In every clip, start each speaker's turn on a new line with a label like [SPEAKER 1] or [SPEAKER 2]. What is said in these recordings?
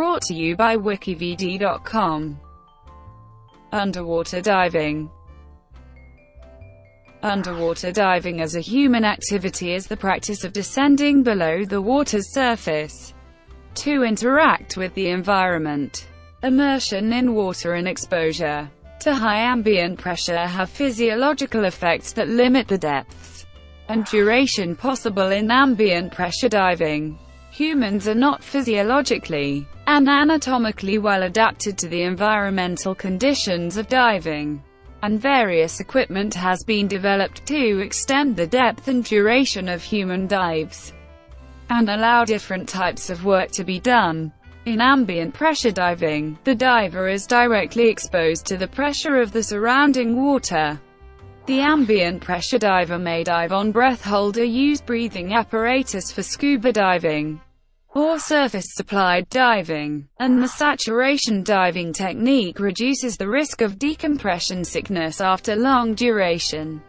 [SPEAKER 1] Brought to you by WikiVidi.com. Underwater diving. Underwater diving as a human activity is the practice of descending below the water's surface to interact with the environment. Immersion in water and exposure to high ambient pressure have physiological effects that limit the depths and duration possible in ambient pressure diving. Humans are not physiologically and anatomically well adapted to the environmental conditions of diving, and various equipment has been developed to extend the depth and duration of human dives, and allow different types of work to be done. In ambient pressure diving, the diver is directly exposed to the pressure of the surrounding water. The ambient pressure diver may dive on breath hold or use breathing apparatus for scuba diving or surface-supplied diving, and the saturation diving technique reduces the risk of decompression sickness after long duration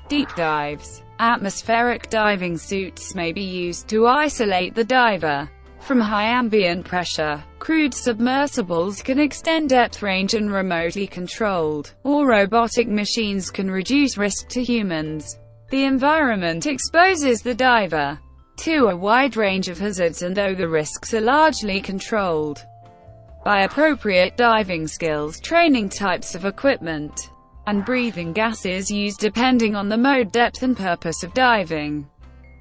[SPEAKER 1] deep dives. Atmospheric diving suits may be used to isolate the diver from high ambient pressure. Crude submersibles can extend depth range and remotely controlled or robotic machines can reduce risk to humans. The environment exposes the diver to a wide range of hazards, and though the risks are largely controlled by appropriate diving skills, training, types of equipment, and breathing gases used depending on the mode, depth and purpose of diving,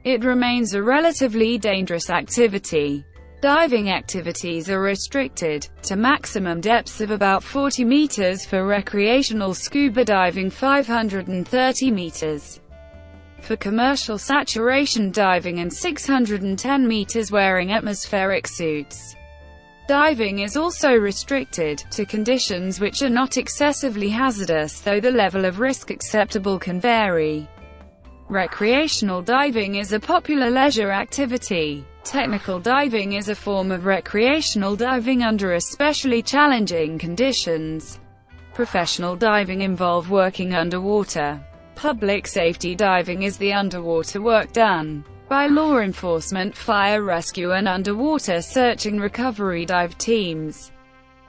[SPEAKER 1] it remains a relatively dangerous activity. Diving activities are restricted to maximum depths of about 40 meters for recreational scuba diving, 530 meters for commercial saturation diving, and 610 meters wearing atmospheric suits. Diving is also restricted to conditions which are not excessively hazardous, though the level of risk acceptable can vary. Recreational diving is a popular leisure activity. Technical diving is a form of recreational diving under especially challenging conditions. Professional diving involves working underwater. Public safety diving is the underwater work done by law enforcement, fire rescue and underwater search and recovery dive teams.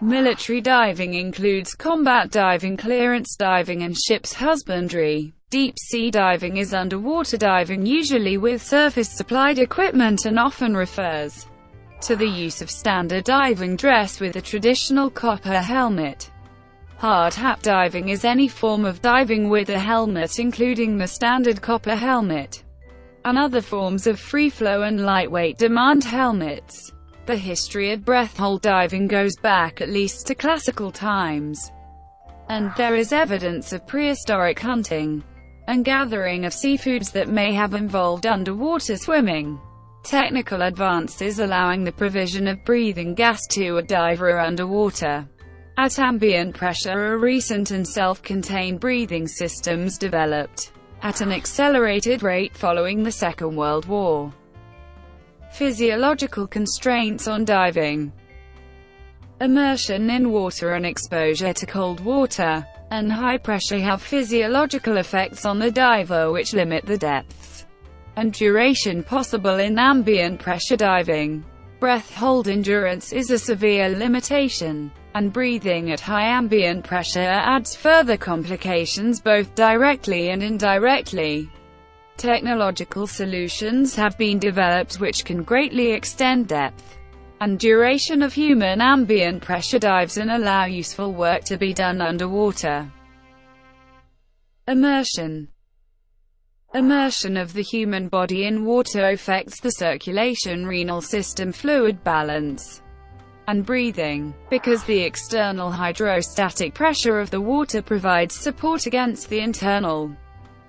[SPEAKER 1] Military diving includes combat diving, clearance diving and ship's husbandry. Deep-sea diving is underwater diving, usually with surface-supplied equipment, and often refers to the use of standard diving dress with a traditional copper helmet. Hard hat diving is any form of diving with a helmet, including the standard copper helmet and other forms of free-flow and lightweight demand helmets. The history of breath hold diving goes back at least to classical times, and there is evidence of prehistoric hunting and gathering of seafoods that may have involved underwater swimming. Technical advances allowing the provision of breathing gas to a diver underwater at ambient pressure are recent, and self-contained breathing systems developed at an accelerated rate following the Second World War. Physiological constraints on diving. Immersion in water and exposure to cold water and high pressure have physiological effects on the diver which limit the depths and duration possible in ambient pressure diving. Breath hold endurance is a severe limitation, and breathing at high ambient pressure adds further complications both directly and indirectly. Technological solutions have been developed which can greatly extend depth and duration of human ambient pressure dives and allow useful work to be done underwater. Immersion. Immersion of the human body in water affects the circulation, renal system, fluid balance, and breathing, because the external hydrostatic pressure of the water provides support against the internal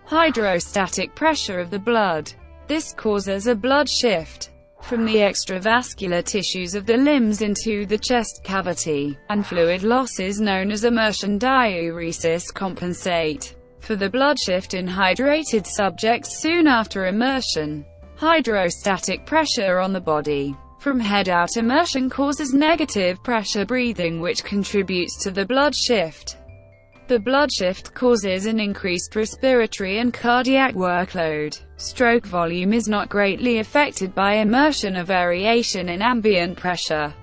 [SPEAKER 1] hydrostatic pressure of the blood. This causes a blood shift from the extravascular tissues of the limbs into the chest cavity, and fluid losses known as immersion diuresis compensate for the blood shift in hydrated subjects soon after immersion. Hydrostatic pressure on the body from head-out immersion causes negative pressure breathing, which contributes to the blood shift. The blood shift causes an increased respiratory and cardiac workload. Stroke volume is not greatly affected by immersion or variation in ambient pressure.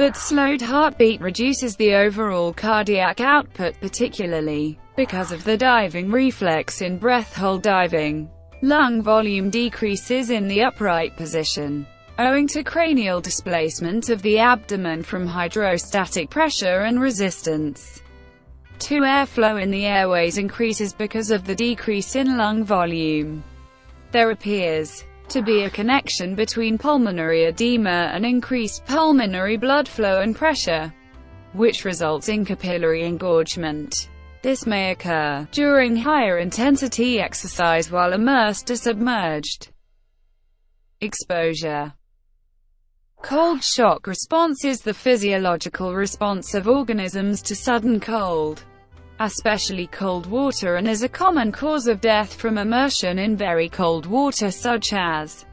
[SPEAKER 1] but slowed heartbeat reduces the overall cardiac output, particularly because of the diving reflex in breath-hold diving. Lung volume decreases in the upright position, owing to cranial displacement of the abdomen from hydrostatic pressure and resistance. 2. Airflow in the airways increases because of the decrease in lung volume. There appears to be a connection between pulmonary edema and increased pulmonary blood flow and pressure, which results in capillary engorgement. This may occur during higher intensity exercise while immersed or submerged. Exposure. Cold shock response is the physiological response of organisms to sudden cold, especially cold water, and is a common cause of death from immersion in very cold water, such as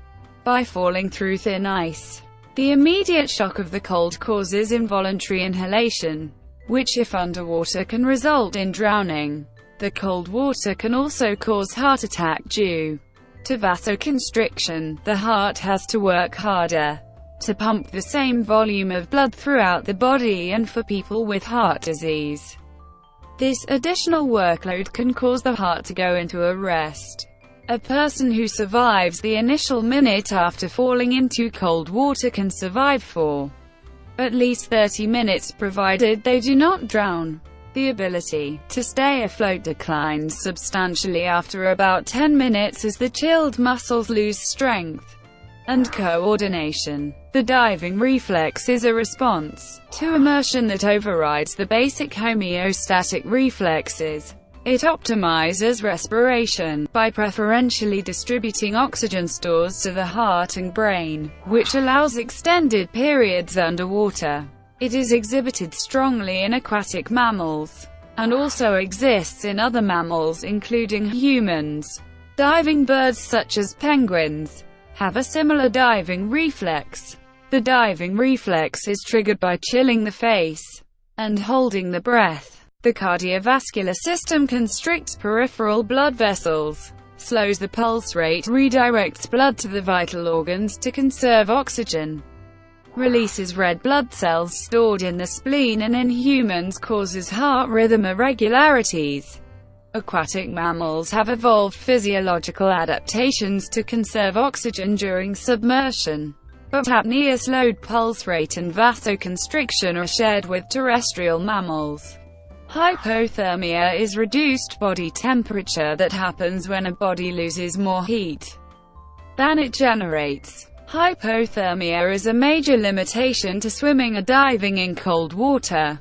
[SPEAKER 1] by falling through thin ice. The immediate shock of the cold causes involuntary inhalation, which if underwater can result in drowning. The cold water can also cause heart attack due to vasoconstriction. The heart has to work harder to pump the same volume of blood throughout the body, and for people with heart disease, this additional workload can cause the heart to go into a rest. A person who survives the initial minute after falling into cold water can survive for at least 30 minutes, provided they do not drown. The ability to stay afloat declines substantially after about 10 minutes as the chilled muscles lose strength and coordination. The diving reflex is a response to immersion that overrides the basic homeostatic reflexes. It optimizes respiration by preferentially distributing oxygen stores to the heart and brain, which allows extended periods underwater. It is exhibited strongly in aquatic mammals, and also exists in other mammals including humans. Diving birds such as penguins have a similar diving reflex. The diving reflex is triggered by chilling the face and holding the breath. The cardiovascular system constricts peripheral blood vessels, slows the pulse rate, redirects blood to the vital organs to conserve oxygen, releases red blood cells stored in the spleen, and in humans causes heart rhythm irregularities. Aquatic mammals have evolved physiological adaptations to conserve oxygen during submersion, but apnea, slowed pulse rate, and vasoconstriction are shared with terrestrial mammals. Hypothermia is reduced body temperature that happens when a body loses more heat than it generates. Hypothermia is a major limitation to swimming or diving in cold water.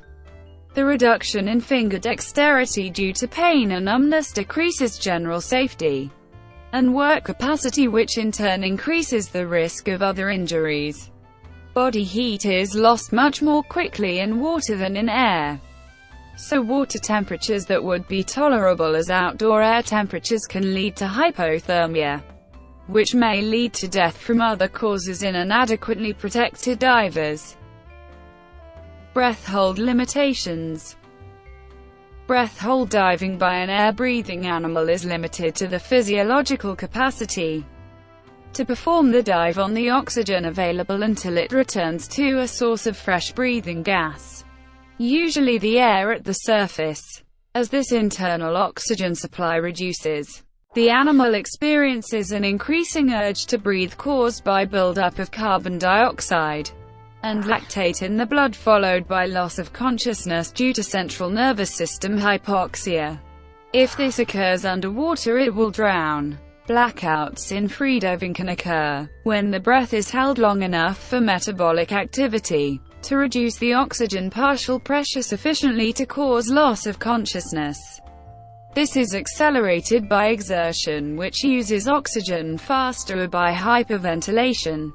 [SPEAKER 1] The reduction in finger dexterity due to pain or numbness decreases general safety and work capacity, which in turn increases the risk of other injuries. Body heat is lost much more quickly in water than in air, so water temperatures that would be tolerable as outdoor air temperatures can lead to hypothermia, which may lead to death from other causes in inadequately protected divers. Breath hold limitations. Breath hold diving by an air-breathing animal is limited to the physiological capacity to perform the dive on the oxygen available until it returns to a source of fresh breathing gas, usually the air at the surface. As this internal oxygen supply reduces, the animal experiences an increasing urge to breathe caused by buildup of carbon dioxide and lactate in the blood, followed by loss of consciousness due to central nervous system hypoxia. If this occurs underwater, it will drown. Blackouts in freediving can occur when the breath is held long enough for metabolic activity to reduce the oxygen partial pressure sufficiently to cause loss of consciousness. This is accelerated by exertion, which uses oxygen faster, or by hyperventilation,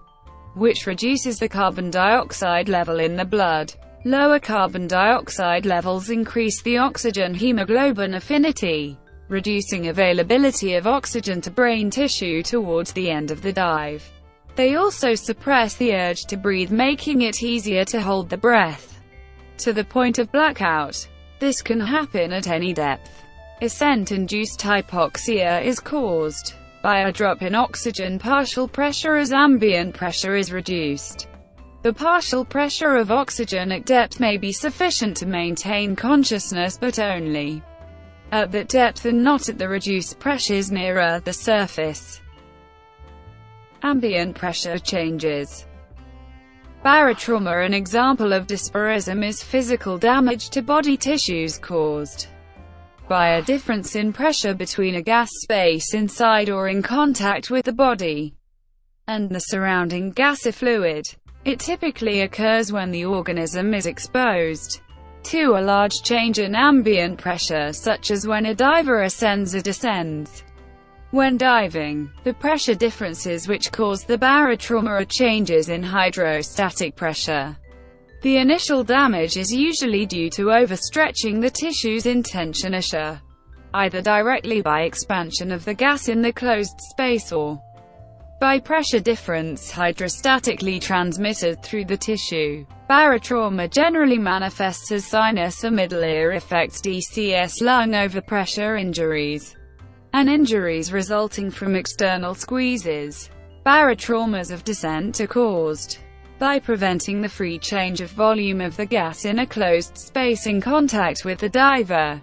[SPEAKER 1] which reduces the carbon dioxide level in the blood. Lower carbon dioxide levels increase the oxygen hemoglobin affinity, reducing availability of oxygen to brain tissue towards the end of the dive. They also suppress the urge to breathe, making it easier to hold the breath to the point of blackout. This can happen at any depth. Ascent-induced hypoxia is caused by a drop in oxygen partial pressure as ambient pressure is reduced. The partial pressure of oxygen at depth may be sufficient to maintain consciousness, but only at that depth and not at the reduced pressures nearer the surface. Ambient pressure changes. Barotrauma. An example of dysparesis is physical damage to body tissues caused by a difference in pressure between a gas space inside or in contact with the body and the surrounding gas or fluid. It typically occurs when the organism is exposed to a large change in ambient pressure, such as when a diver ascends or descends. When diving, the pressure differences which cause the barotrauma are changes in hydrostatic pressure. The initial damage is usually due to overstretching the tissues in tension inertia, either directly by expansion of the gas in the closed space or by pressure difference hydrostatically transmitted through the tissue. Barotrauma generally manifests as sinus or middle ear effects, DCS, lung overpressure injuries, and injuries resulting from external squeezes. Barotraumas of descent are caused by preventing the free change of volume of the gas in a closed space in contact with the diver,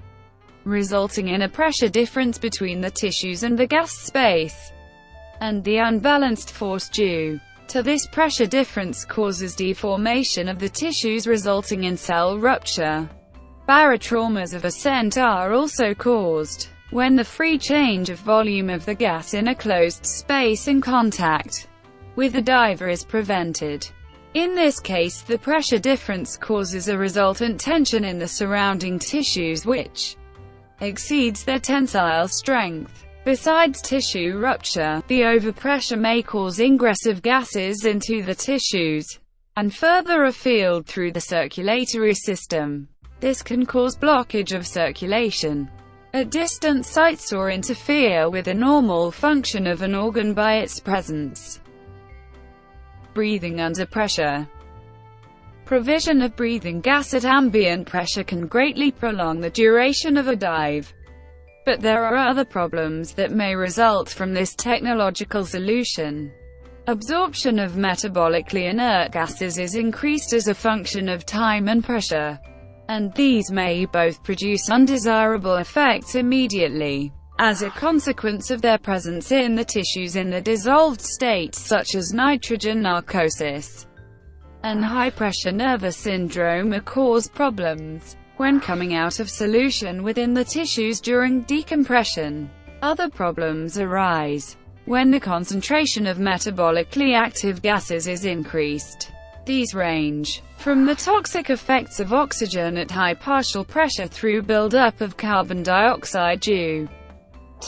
[SPEAKER 1] resulting in a pressure difference between the tissues and the gas space, and the unbalanced force due to this pressure difference causes deformation of the tissues, resulting in cell rupture. Barotraumas of ascent are also caused when the free change of volume of the gas in a closed space in contact with the diver is prevented. In this case, the pressure difference causes a resultant tension in the surrounding tissues which exceeds their tensile strength. Besides tissue rupture, the overpressure may cause ingress of gases into the tissues and further afield through the circulatory system. This can cause blockage of circulation at distant sites or interfere with the normal function of an organ by its presence. Breathing under pressure. Provision of breathing gas at ambient pressure can greatly prolong the duration of a dive. But there are other problems that may result from this technological solution. Absorption of metabolically inert gases is increased as a function of time and pressure, and these may both produce undesirable effects immediately, as a consequence of their presence in the tissues in the dissolved state, such as nitrogen narcosis and high-pressure nervous syndrome, or cause problems when coming out of solution within the tissues during decompression. Other problems arise when the concentration of metabolically active gases is increased. These range from the toxic effects of oxygen at high partial pressure through buildup of carbon dioxide due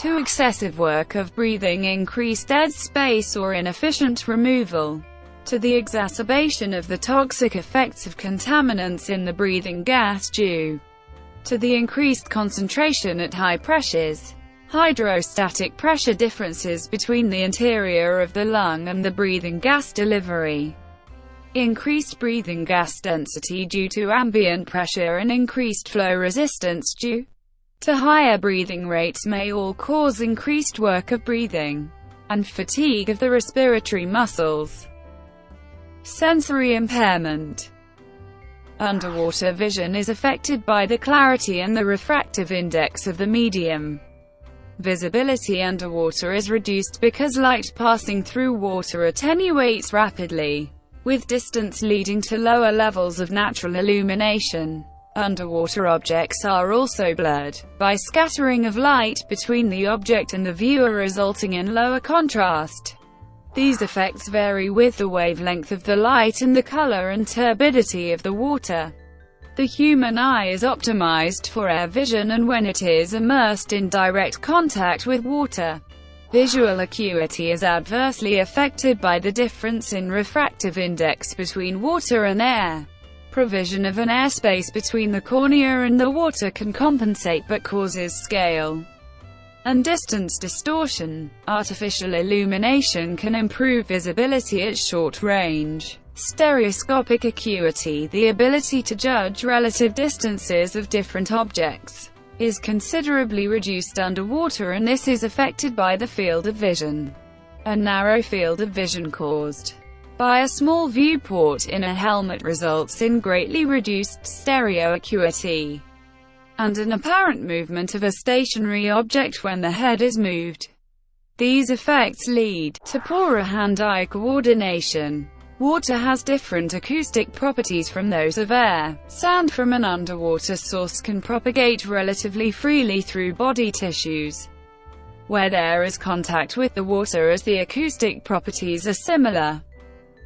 [SPEAKER 1] to excessive work of breathing, increased dead space, or inefficient removal, to the exacerbation of the toxic effects of contaminants in the breathing gas due to the increased concentration at high pressures. Hydrostatic pressure differences between the interior of the lung and the breathing gas delivery. Increased breathing gas density due to ambient pressure and increased flow resistance due to higher breathing rates may all cause increased work of breathing and fatigue of the respiratory muscles. Sensory impairment. Underwater vision is affected by the clarity and the refractive index of the medium. Visibility underwater is reduced because light passing through water attenuates rapidly, with distance leading to lower levels of natural illumination. Underwater objects are also blurred by scattering of light between the object and the viewer, resulting in lower contrast. These effects vary with the wavelength of the light and the color and turbidity of the water. The human eye is optimized for air vision, and when it is immersed in direct contact with water, visual acuity is adversely affected by the difference in refractive index between water and air. Provision of an airspace between the cornea and the water can compensate but causes scale and distance distortion. Artificial illumination can improve visibility at short range. Stereoscopic acuity, the ability to judge relative distances of different objects, is considerably reduced underwater, and this is affected by the field of vision. A narrow field of vision caused by a small viewport in a helmet results in greatly reduced stereo acuity and an apparent movement of a stationary object when the head is moved. These effects lead to poorer hand-eye coordination. Water has different acoustic properties from those of air. Sound from an underwater source can propagate relatively freely through body tissues, where there is contact with the water, as the acoustic properties are similar.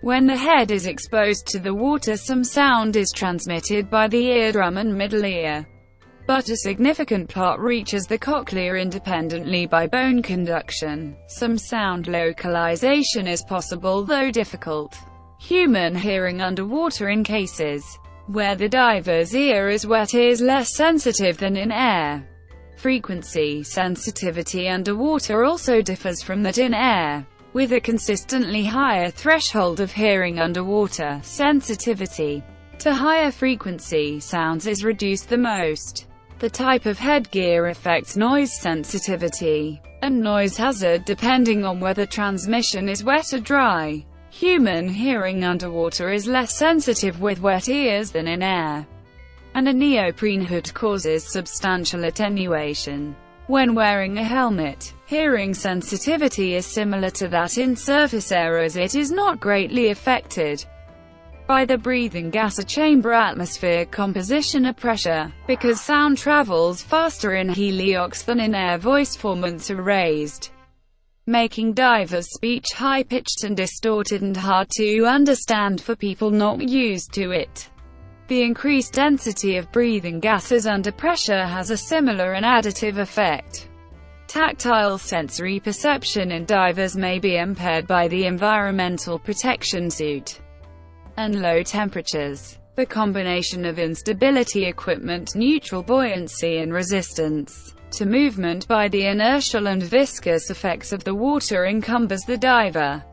[SPEAKER 1] When the head is exposed to the water, some sound is transmitted by the eardrum and middle ear, but a significant part reaches the cochlea independently by bone conduction. Some sound localization is possible, though difficult. Human hearing underwater: in cases where the diver's ear is wet, is less sensitive than in air. Frequency sensitivity underwater also differs from that in air, with a consistently higher threshold of hearing underwater. Sensitivity to higher frequency sounds is reduced the most. The type of headgear affects noise sensitivity and noise hazard depending on whether transmission is wet or dry. Human hearing underwater is less sensitive with wet ears than in air, and a neoprene hood causes substantial attenuation. When wearing a helmet, hearing sensitivity is similar to that in surface air, as it is not greatly affected by the breathing gas or chamber atmosphere composition or pressure. Because sound travels faster in heliox than in air, voice formants are raised, making divers' speech high-pitched and distorted and hard to understand for people not used to it. The increased density of breathing gases under pressure has a similar and additive effect. Tactile sensory perception in divers may be impaired by the environmental protection suit and low temperatures. The combination of instability equipment, neutral buoyancy, and resistance to movement by the inertial and viscous effects of the water encumbers the diver.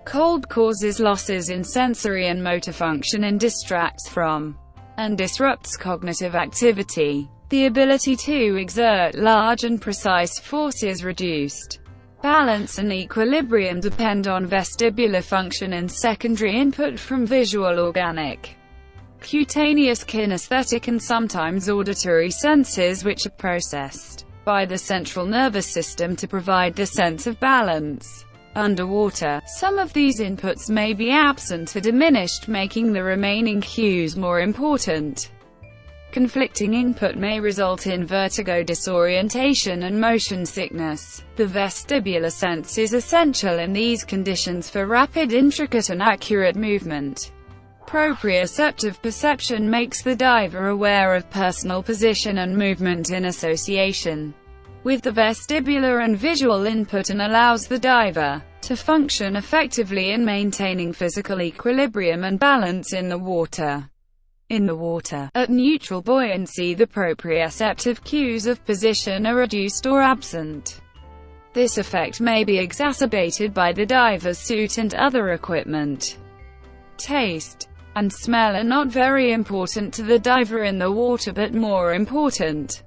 [SPEAKER 1] Cold causes losses in sensory and motor function and distracts from and disrupts cognitive activity. The ability to exert large and precise force is reduced. Balance and equilibrium depend on vestibular function and secondary input from visual, organic, cutaneous, kinesthetic, and sometimes auditory senses, which are processed by the central nervous system to provide the sense of balance. Underwater, some of these inputs may be absent or diminished, making the remaining cues more important. Conflicting input may result in vertigo, disorientation, and motion sickness. The vestibular sense is essential in these conditions for rapid, intricate, and accurate movement. Proprioceptive perception makes the diver aware of personal position and movement in association with the vestibular and visual input, and allows the diver to function effectively in maintaining physical equilibrium and balance in the water. At neutral buoyancy, the proprioceptive cues of position are reduced or absent. This effect may be exacerbated by the diver's suit and other equipment. Taste and smell are not very important to the diver in the water, but more important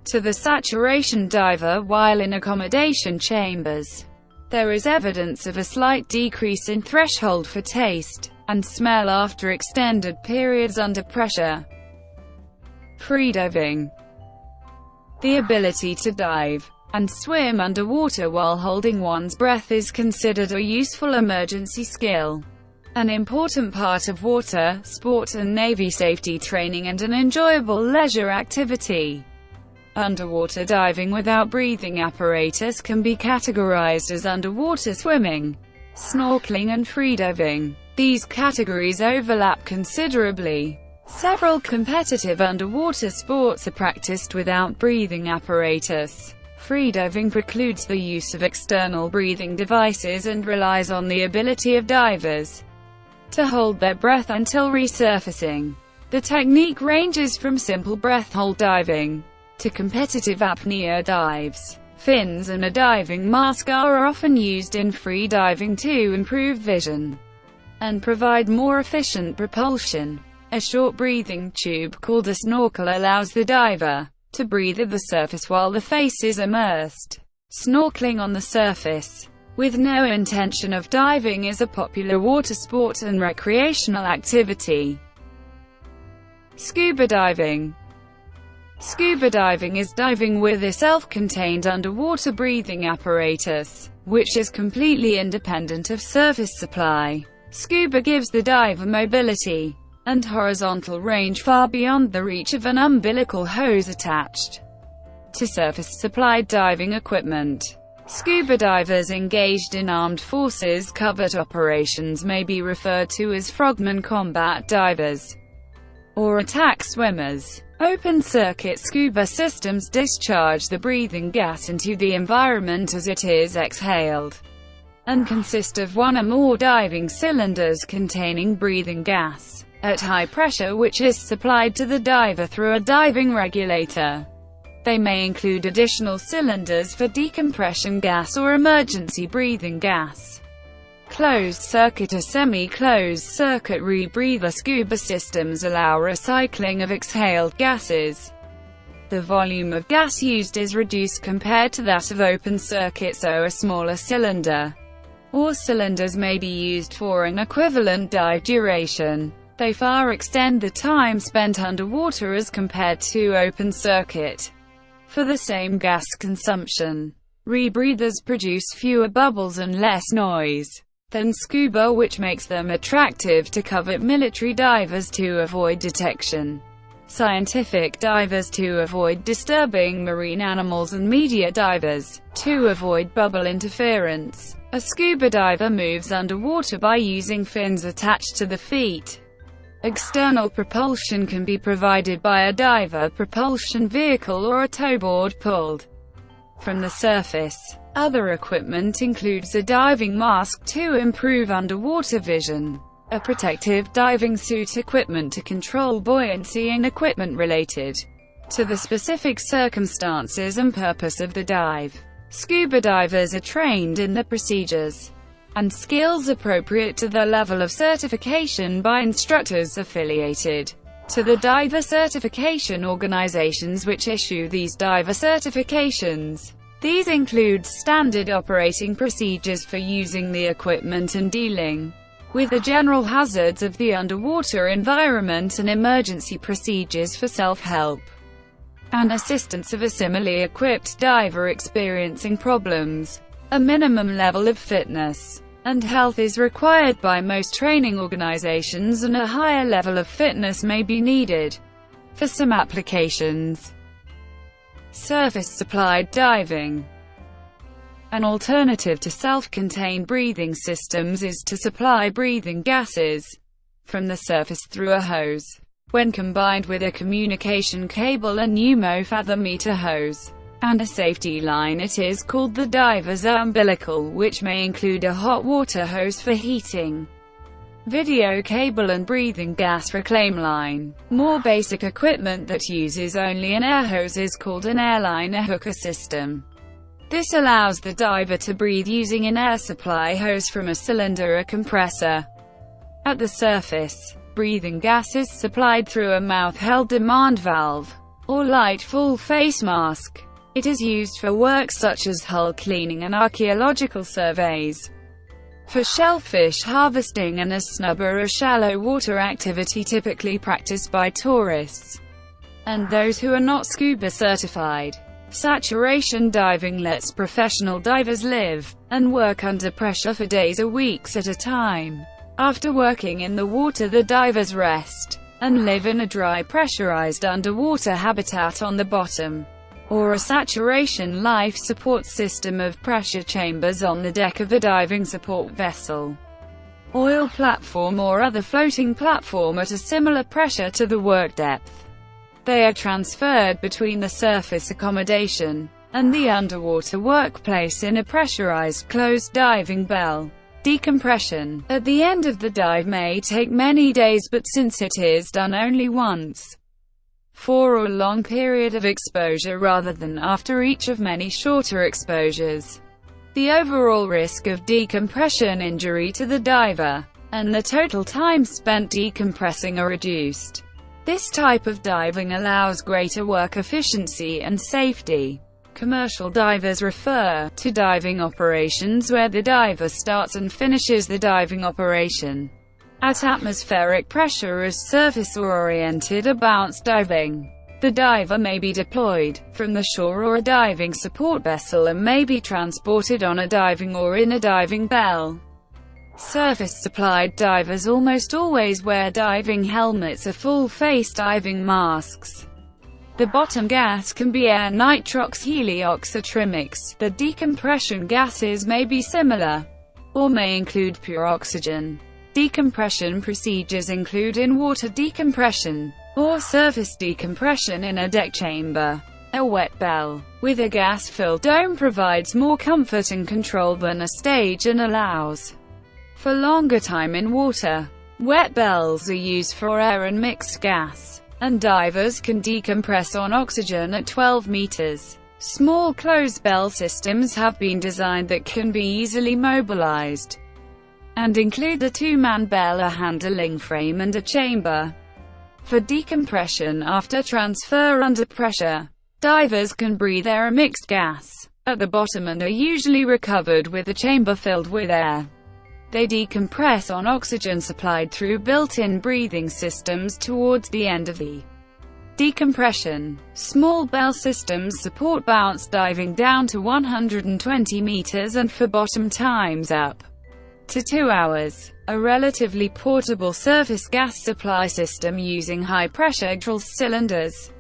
[SPEAKER 1] to the saturation diver while in accommodation chambers. There is evidence of a slight decrease in threshold for taste and smell after extended periods under pressure. Freediving. The ability to dive and swim underwater while holding one's breath is considered a useful emergency skill, an important part of water sport and Navy safety training, and an enjoyable leisure activity. Underwater diving without breathing apparatus can be categorized as underwater swimming, snorkeling, and freediving. These categories overlap considerably. Several competitive underwater sports are practiced without breathing apparatus. Freediving precludes the use of external breathing devices and relies on the ability of divers to hold their breath until resurfacing. The technique ranges from simple breath-hold diving to competitive apnea dives. Fins and a diving mask are often used in free diving to improve vision and provide more efficient propulsion. A short breathing tube called a snorkel allows the diver to breathe at the surface while the face is immersed. Snorkeling on the surface. with no intention of diving, is a popular water sport and recreational activity. Scuba diving. Scuba diving is diving with a self-contained underwater breathing apparatus, which is completely independent of surface supply. Scuba gives the diver mobility and horizontal range far beyond the reach of an umbilical hose attached to surface-supplied diving equipment. Scuba divers engaged in armed forces covert operations may be referred to as frogmen, combat divers, or attack swimmers. Open-circuit scuba systems discharge the breathing gas into the environment as it is exhaled, and consist of one or more diving cylinders containing breathing gas at high pressure, which is supplied to the diver through a diving regulator. They may include additional cylinders for decompression gas or emergency breathing gas. Closed-circuit or semi-closed-circuit rebreather scuba systems allow recycling of exhaled gases. The volume of gas used is reduced compared to that of open circuit, so a smaller cylinder or cylinders may be used for an equivalent dive duration. They far extend the time spent underwater as compared to open circuit for the same gas consumption. Rebreathers produce fewer bubbles and less noise than scuba, which makes them attractive to covert military divers to avoid detection, scientific divers to avoid disturbing marine animals, and media divers to avoid bubble interference. A scuba diver moves underwater by using fins attached to the feet. External propulsion can be provided by a diver propulsion vehicle or a towboard pulled from the surface. Other equipment includes a diving mask to improve underwater vision, a protective diving suit, equipment to control buoyancy, and equipment related to the specific circumstances and purpose of the dive. Scuba divers are trained in the procedures and skills appropriate to their level of certification by instructors affiliated to the diver certification organizations which issue these diver certifications. These include standard operating procedures for using the equipment and dealing with the general hazards of the underwater environment, and emergency procedures for self-help and assistance of a similarly equipped diver experiencing problems. A minimum level of fitness and health is required by most training organizations, and a higher level of fitness may be needed for some applications. Surface-supplied diving. An alternative to self-contained breathing systems is to supply breathing gases from the surface through a hose. When combined with a communication cable, a pneumofathometer hose, and a safety line, it is called the diver's umbilical, which may include a hot water hose for heating, video cable, and breathing gas reclaim line. More basic equipment that uses only an air hose is called an airline hooker system. This allows the diver to breathe using an air supply hose from a cylinder or compressor. At the surface, breathing gas is supplied through a mouth-held demand valve or light full face mask. It is used for work such as hull cleaning and archaeological surveys, for shellfish harvesting, and as snubber, a shallow water activity typically practiced by tourists and those who are not scuba certified. Saturation diving lets professional divers live and work under pressure for days or weeks at a time. After working in the water, the divers rest and live in a dry, pressurized underwater habitat on the bottom, or a saturation life support system of pressure chambers on the deck of a diving support vessel, oil platform, or other floating platform at a similar pressure to the work depth. They are transferred between the surface accommodation and the underwater workplace in a pressurized closed diving bell. Decompression at the end of the dive may take many days, but since it is done only once for a long period of exposure rather than after each of many shorter exposures, the overall risk of decompression injury to the diver and the total time spent decompressing are reduced. This type of diving allows greater work efficiency and safety Commercial divers refer to diving operations where the diver starts and finishes the diving operation at atmospheric pressure as surface-oriented or bounce diving. The diver may be deployed from the shore or a diving support vessel and may be transported on a diving or in a diving bell. Surface-supplied divers almost always wear diving helmets or full-face diving masks. The bottom gas can be air, nitrox, heliox, or trimix. The decompression gases may be similar, or may include pure oxygen. Decompression procedures include in-water decompression, or surface decompression in a deck chamber. A wet bell with a gas-filled dome provides more comfort and control than a stage and allows for longer time in water. Wet bells are used for air and mixed gas, and divers can decompress on oxygen at 12 meters. Small closed bell systems have been designed that can be easily mobilized, and include a two-man bell, a handling frame, and a chamber for decompression after transfer under pressure. Divers can breathe air or mixed gas at the bottom and are usually recovered with the chamber filled with air. They decompress on oxygen supplied through built-in breathing systems towards the end of the decompression. Small bell systems support bounce diving down to 120 meters and for bottom times up to 2 hours. A relatively portable surface gas supply system using high-pressure drill cylinders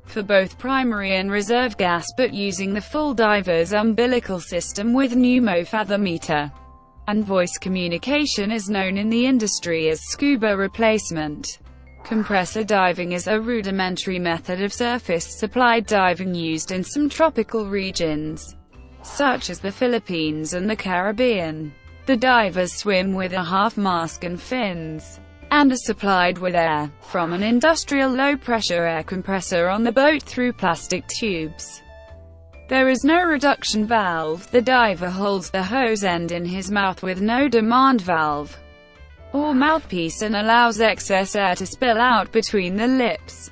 [SPEAKER 1] for both primary and reserve gas, but using the full diver's umbilical system with pneumofathometer and voice communication is known in the industry as scuba replacement. Compressor diving is a rudimentary method of surface-supplied diving used in some tropical regions, such as the Philippines and the Caribbean. The divers swim with a half mask and fins, and are supplied with air from an industrial low-pressure air compressor on the boat through plastic tubes. There is no reduction valve. The diver holds the hose end in his mouth with no demand valve or mouthpiece and allows excess air to spill out between the lips.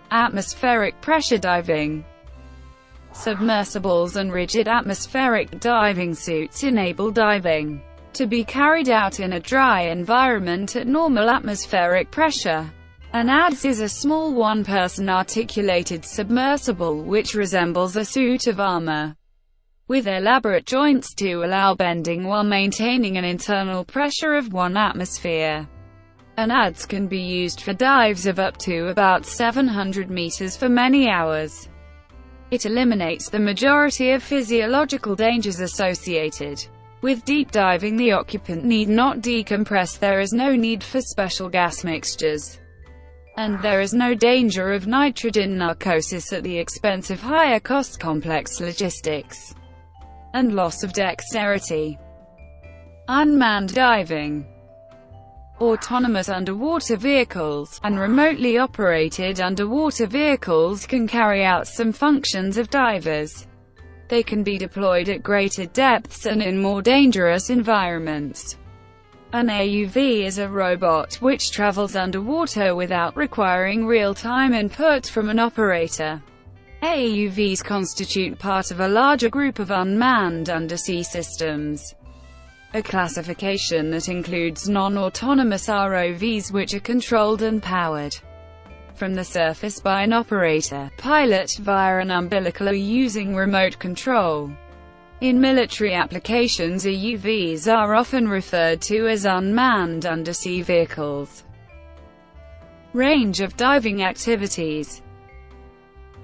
[SPEAKER 1] Atmospheric pressure diving. Submersibles and rigid atmospheric diving suits enable diving to be carried out in a dry environment at normal atmospheric pressure. An ADS is a small one-person articulated submersible which resembles a suit of armor, with elaborate joints to allow bending while maintaining an internal pressure of 1 atmosphere. An ADS can be used for dives of up to about 700 meters for many hours. It eliminates the majority of physiological dangers associated with deep diving. The occupant need not decompress, there is no need for special gas mixtures, and there is no danger of nitrogen narcosis at the expense of higher-cost complex logistics and loss of dexterity. Unmanned diving. Autonomous underwater vehicles and remotely operated underwater vehicles can carry out some functions of divers. They can be deployed at greater depths and in more dangerous environments. An AUV is a robot which travels underwater without requiring real-time input from an operator. AUVs constitute part of a larger group of unmanned undersea systems, a classification that includes non-autonomous ROVs which are controlled and powered from the surface by an operator, pilot via an umbilical or using remote control. In military applications, AUVs are often referred to as unmanned undersea vehicles. Range of diving activities.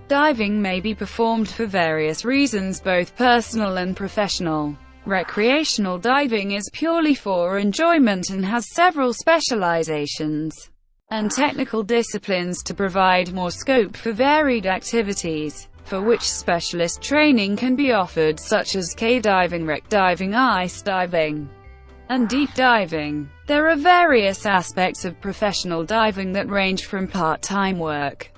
[SPEAKER 1] Diving may be performed for various reasons, both personal and professional. Recreational diving is purely for enjoyment and has several specializations and technical disciplines to provide more scope for varied activities, for which specialist training can be offered, such as K-diving, wreck diving, ice diving, and deep diving. There are various aspects of professional diving that range from part-time work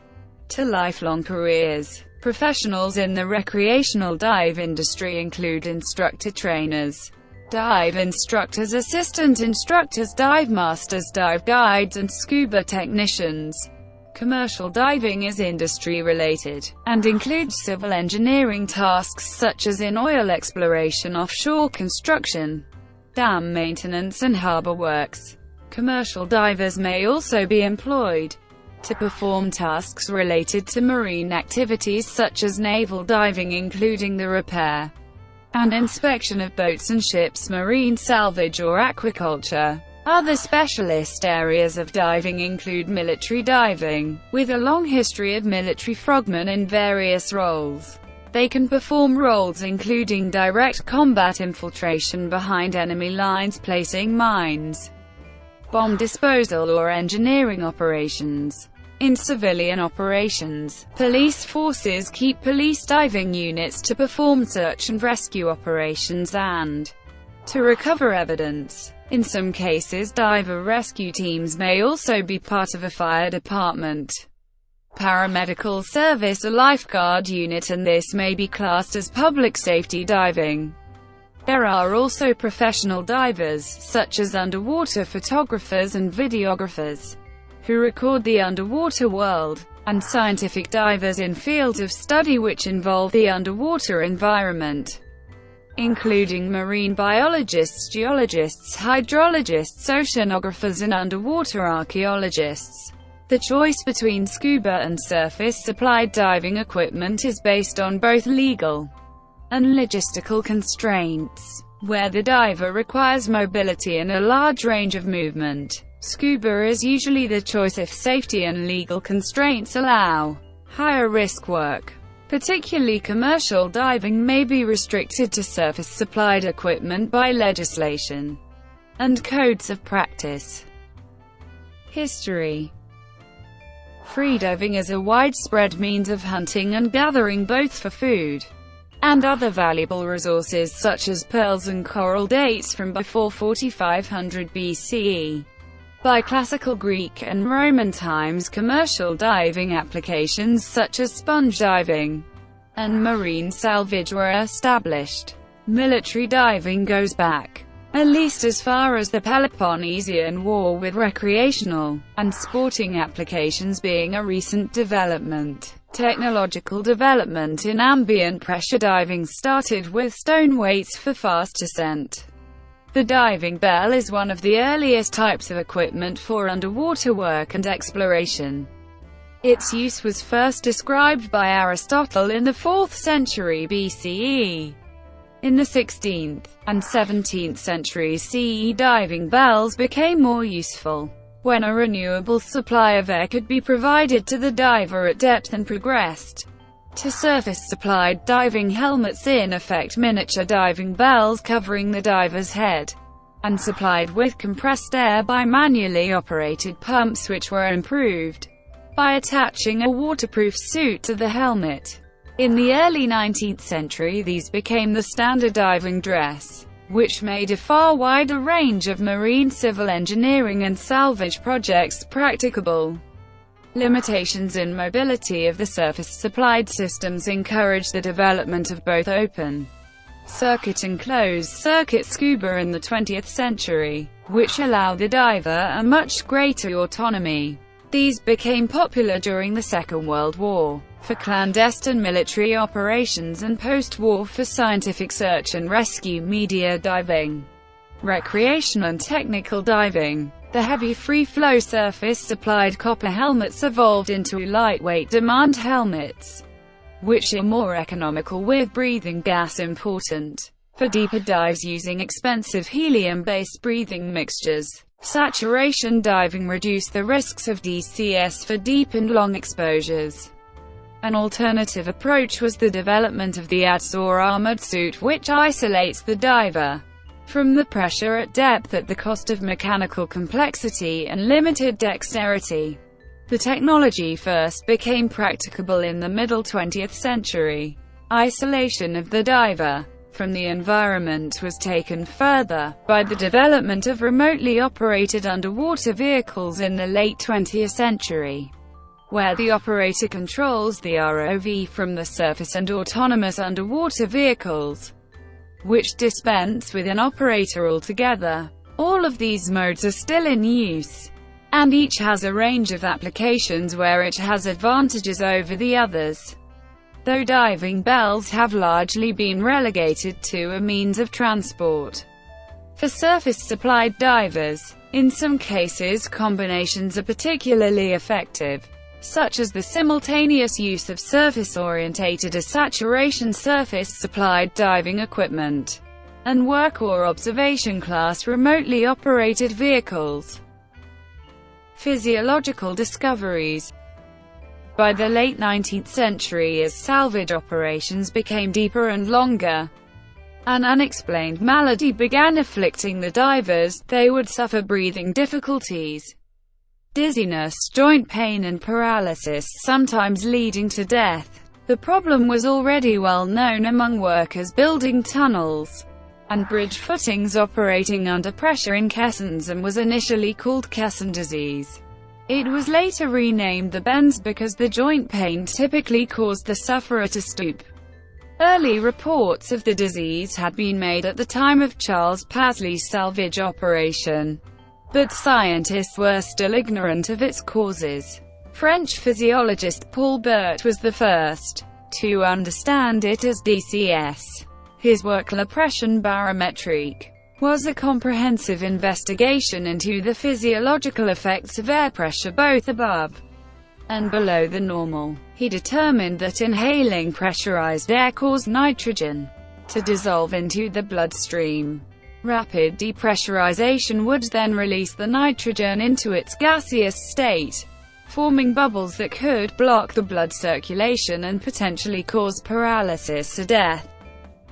[SPEAKER 1] to lifelong careers. Professionals in the recreational dive industry include instructor trainers, dive instructors, assistant instructors, dive masters, dive guides, and scuba technicians. Commercial diving is industry-related, and includes civil engineering tasks such as in oil exploration, offshore construction, dam maintenance and harbor works. Commercial divers may also be employed to perform tasks related to marine activities such as naval diving, including the repair and inspection of boats and ships, marine salvage or aquaculture. Other specialist areas of diving include military diving, with a long history of military frogmen in various roles. They can perform roles including direct combat infiltration behind enemy lines, placing mines, bomb disposal or engineering operations. In civilian operations, police forces keep police diving units to perform search and rescue operations and to recover evidence. In some cases, diver rescue teams may also be part of a fire department, paramedical service, or lifeguard unit, and this may be classed as public safety diving. There are also professional divers, such as underwater photographers and videographers, who record the underwater world, and scientific divers in fields of study which involve the underwater environment, including marine biologists, geologists, hydrologists, oceanographers, and underwater archaeologists. The choice between scuba and surface-supplied diving equipment is based on both legal and logistical constraints. Where the diver requires mobility and a large range of movement, scuba is usually the choice if safety and legal constraints allow higher-risk work. Particularly commercial diving may be restricted to surface-supplied equipment by legislation and codes of practice. History. Freediving is a widespread means of hunting and gathering both for food and other valuable resources such as pearls and coral. Dates from before 4500 BCE. By classical Greek and Roman times, commercial diving applications such as sponge diving and marine salvage were established. Military diving goes back at least as far as the Peloponnesian War, with recreational and sporting applications being a recent development. Technological development in ambient pressure diving started with stone weights for fast descent. The diving bell is one of the earliest types of equipment for underwater work and exploration. Its use was first described by Aristotle in the 4th century BCE. In the 16th and 17th centuries CE, diving bells became more useful when a renewable supply of air could be provided to the diver at depth, and progressed to surface-supplied diving helmets, in effect miniature diving bells covering the diver's head, and supplied with compressed air by manually operated pumps, which were improved by attaching a waterproof suit to the helmet. In the early 19th century, these became the standard diving dress, which made a far wider range of marine civil engineering and salvage projects practicable. Limitations in mobility of the surface-supplied systems encouraged the development of both open-circuit and closed-circuit scuba in the 20th century, which allow the diver a much greater autonomy. These became popular during the Second World War for clandestine military operations and post-war for scientific search and rescue, media diving, recreational and technical diving. The heavy free-flow surface-supplied copper helmets evolved into lightweight demand helmets, which are more economical with breathing gas important for deeper dives using expensive helium-based breathing mixtures. Saturation diving reduced the risks of DCS for deep and long exposures. An alternative approach was the development of the ADS, or armored suit, which isolates the diver from the pressure at depth at the cost of mechanical complexity and limited dexterity. The technology first became practicable in the middle 20th century. Isolation of the diver from the environment was taken further by the development of remotely operated underwater vehicles in the late 20th century, where the operator controls the ROV from the surface, and autonomous underwater vehicles, which dispense with an operator altogether. All of these modes are still in use, and each has a range of applications where it has advantages over the others. Though diving bells have largely been relegated to a means of transport for surface-supplied divers, in some cases combinations are particularly effective, such as the simultaneous use of surface-orientated or saturation surface-supplied diving equipment and work or observation-class remotely operated vehicles. Physiological discoveries. By the late 19th century, as salvage operations became deeper and longer, an unexplained malady began afflicting the divers. They would suffer breathing difficulties, dizziness, joint pain and paralysis, sometimes leading to death. The problem was already well known among workers building tunnels and bridge footings operating under pressure in caissons, and was initially called caisson disease. It was later renamed the bends because the joint pain typically caused the sufferer to stoop. Early reports of the disease had been made at the time of Charles Pasley's salvage operation, but scientists were still ignorant of its causes. French physiologist Paul Bert was the first to understand it as DCS. His work La Pression barométrique was a comprehensive investigation into the physiological effects of air pressure both above and below the normal. He determined that inhaling pressurized air caused nitrogen to dissolve into the bloodstream. Rapid depressurization would then release the nitrogen into its gaseous state, forming bubbles that could block the blood circulation and potentially cause paralysis or death.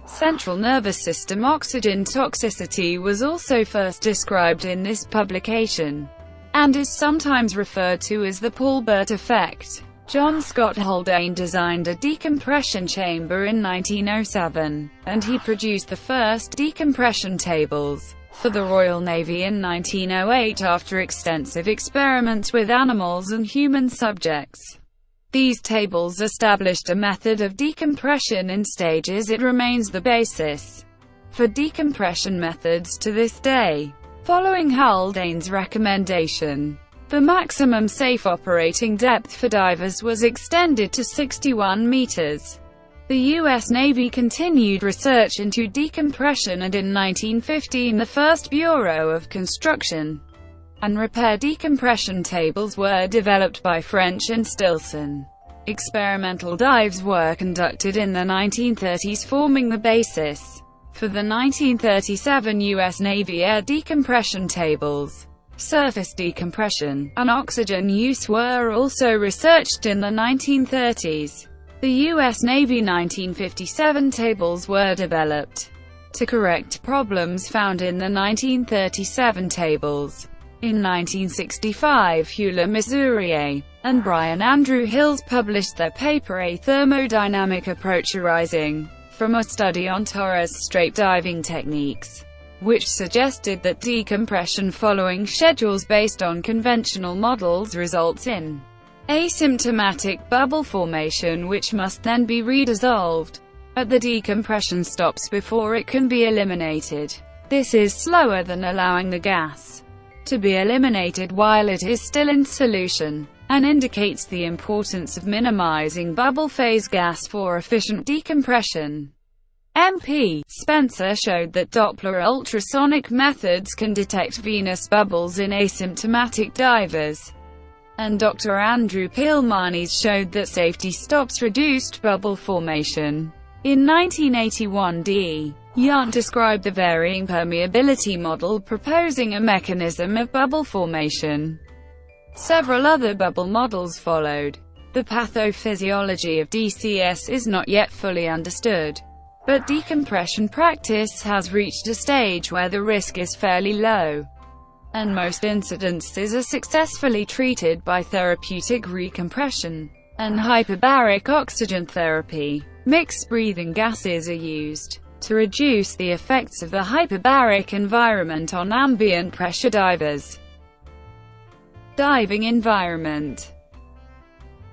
[SPEAKER 1] Central nervous system oxygen toxicity was also first described in this publication, and is sometimes referred to as the Paul Bert effect. John Scott Haldane designed a decompression chamber in 1907, and he produced the first decompression tables for the Royal Navy in 1908 after extensive experiments with animals and human subjects. These tables established a method of decompression in stages. It remains the basis for decompression methods to this day. Following Haldane's recommendation, the maximum safe operating depth for divers was extended to 61 meters. The U.S. Navy continued research into decompression, and in 1915 the first Bureau of Construction and Repair decompression tables were developed by French and Stilson. Experimental dives were conducted in the 1930s, forming the basis for the 1937 U.S. Navy air decompression tables. Surface decompression and oxygen use were also researched in the 1930s. The U.S. Navy 1957 tables were developed to correct problems found in the 1937 tables. In 1965, Hewler Missourier and Brian Andrew Hills published their paper A Thermodynamic Approach Arising from a Study on Torres Strait Diving Techniques, which suggested that decompression following schedules based on conventional models results in asymptomatic bubble formation, which must then be redissolved at the decompression stops before it can be eliminated. This is slower than allowing the gas to be eliminated while it is still in solution, and indicates the importance of minimizing bubble phase gas for efficient decompression. MP. Spencer showed that Doppler ultrasonic methods can detect venous bubbles in asymptomatic divers, and Dr. Andrew Pilmanis showed that safety stops reduced bubble formation. In 1981, D. Yount described the varying permeability model, proposing a mechanism of bubble formation. Several other bubble models followed. The pathophysiology of DCS is not yet fully understood, but decompression practice has reached a stage where the risk is fairly low, and most incidences are successfully treated by therapeutic recompression and hyperbaric oxygen therapy. Mixed breathing gases are used to reduce the effects of the hyperbaric environment on ambient pressure divers. Diving environment.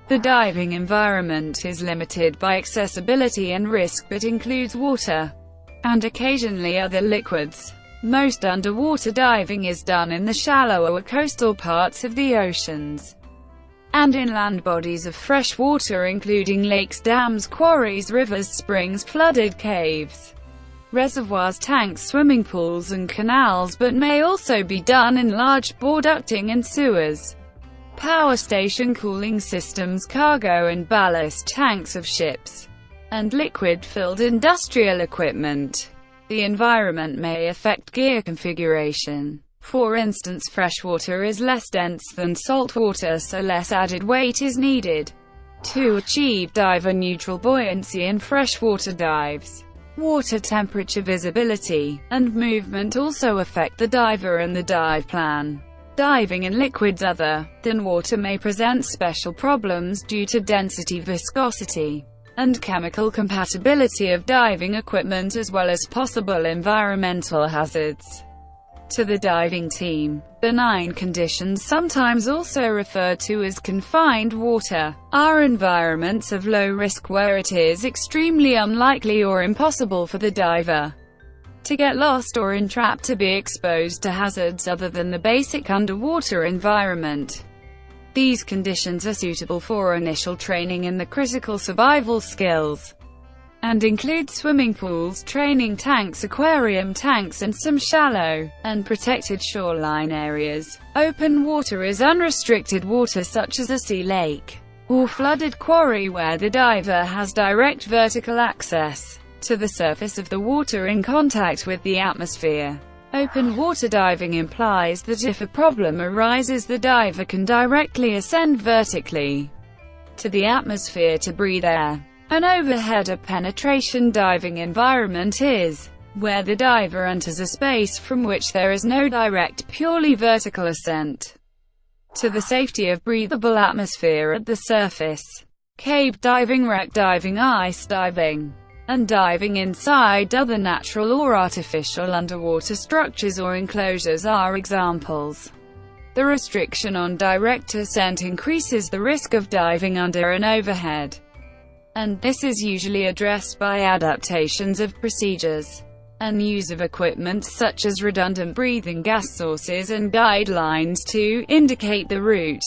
[SPEAKER 1] The diving environment is limited by accessibility and risk, but includes water and occasionally other liquids. Most underwater diving is done in the shallower coastal parts of the oceans and inland bodies of fresh water, including lakes, dams, quarries, rivers, springs, flooded caves, reservoirs, tanks, swimming pools and canals, but may also be done in large bore ducting and sewers, power station cooling systems, cargo and ballast tanks of ships, and liquid-filled industrial equipment. The environment may affect gear configuration. For instance, freshwater is less dense than saltwater, so less added weight is needed to achieve diver-neutral buoyancy in freshwater dives. Water temperature, visibility, and movement also affect the diver and the dive plan. Diving in liquids other than water may present special problems due to density, viscosity, and chemical compatibility of diving equipment, as well as possible environmental hazards to the diving team. Benign conditions, sometimes also referred to as confined water, are environments of low risk where it is extremely unlikely or impossible for the diver to get lost or entrapped, to be exposed to hazards other than the basic underwater environment. These conditions are suitable for initial training in the critical survival skills and include swimming pools, training tanks, aquarium tanks, and some shallow and protected shoreline areas. Open water is unrestricted water such as a sea, lake, or flooded quarry where the diver has direct vertical access to the surface of the water in contact with the atmosphere. Open water diving implies that if a problem arises, the diver can directly ascend vertically to the atmosphere to breathe air. An overhead or penetration diving environment is where the diver enters a space from which there is no direct, purely vertical ascent to the safety of breathable atmosphere at the surface. Cave diving, wreck diving, ice diving, and diving inside other natural or artificial underwater structures or enclosures are examples. The restriction on direct ascent increases the risk of diving under an overhead, and this is usually addressed by adaptations of procedures and use of equipment such as redundant breathing gas sources and guidelines to indicate the route